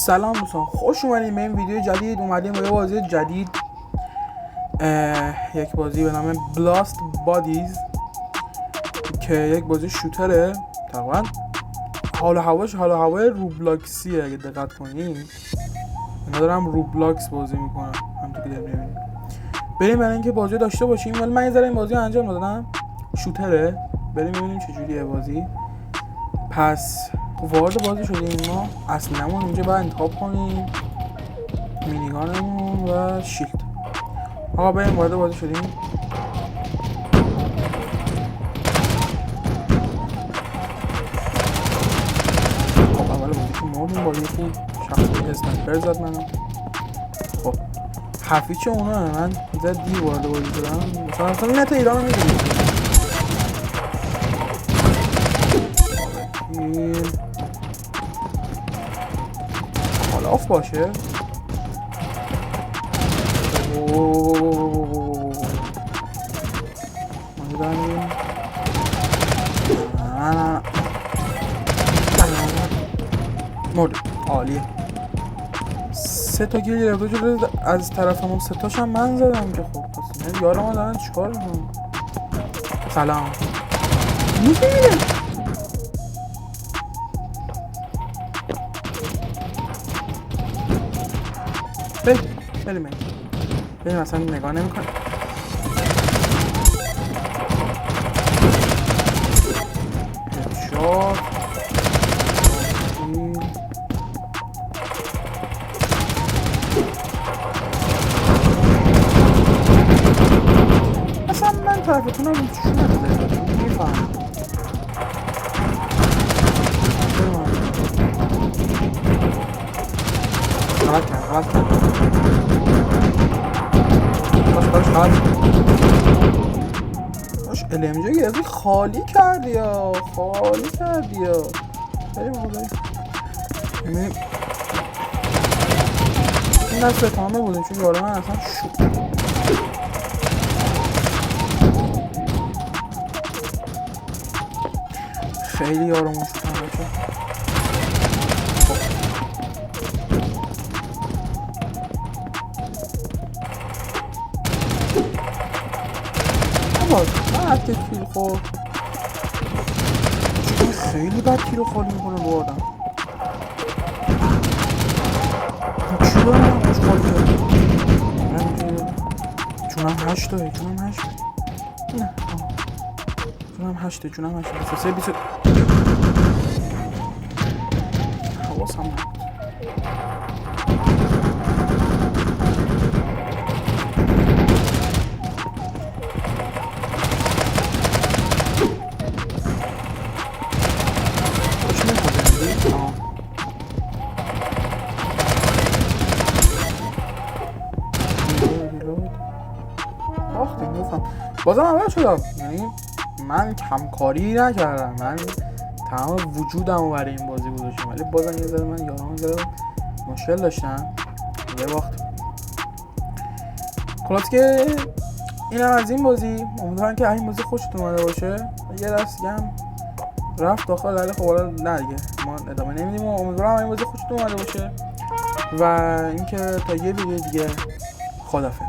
سلام دوستان، خوش اومدید به این ویدیو جدید. اومدیم با یه بازی جدید، یک بازی به نام بلاست بادیز که یک بازی شوتره. تقریبا حال و هوای روبلاکسیه. اگه دقت کنید اینا دارم روبلاکس بازی میکنم، همونطور که داریم میبینیم. بریم برای اینکه بازی داشته باشیم. ولی من یه ذره این بازی رو انجام دادم، شوتره. بریم ببینیم چجوریه بازی. پس وارد بازی شدیم. ما اصلیمون اینجا باید انتخاب کنیم، مینیگانمون و شیلد. آقا بریم وارد بازی شدیم. خب اول بازی که مردیم با یکی شخصی اسنایپر زد منو. خب حرفی چه اونه من زد دیر وارد بازی شدم. مثلا نت ایران رو میدونیم حالا آف باشه. مرد. عالیه. 3 تا گیل گرفته شده از طرفمون، 3 تاشم من زدم که خب پس یارم ها دارن چیکار میکنن. سلام میگیره. بریم اصلا نگاه نمیکنه. هدشات. اصلا من طرفتونم چون نده میفهم. غلط کرد باش LMG گرفتی خالی کردی یا بریم آقا بریم. این نصف تمامه بودیم چون یارو من اصلا خیلی یارمون شدن بچه. بعد که کیل خورد خیلی بد کیل خالی میکنه با آدم. چی دارم من خوش خالی کرد چونم 8 نه چونم 8 سه 20 حواسم نبود. بازم اول شدم، یعنی من کمکاری نکردم، من تمام وجودم رو برای این بازی گذاشتم. ولی بازم یه ذره من یارم زدم مشکل داشتم یه وقت. خلاص که اینم از این بازی. امیدوارم که این بازی خوشتون اومده باشه. یه دست دیگه هم رفت داخل، ولی خب حالا نه دیگه ما ادامه نمیدیم. امیدوارم این بازی خوشتون اومده باشه و اینکه تا یه ویدیو دیگه خدافظ.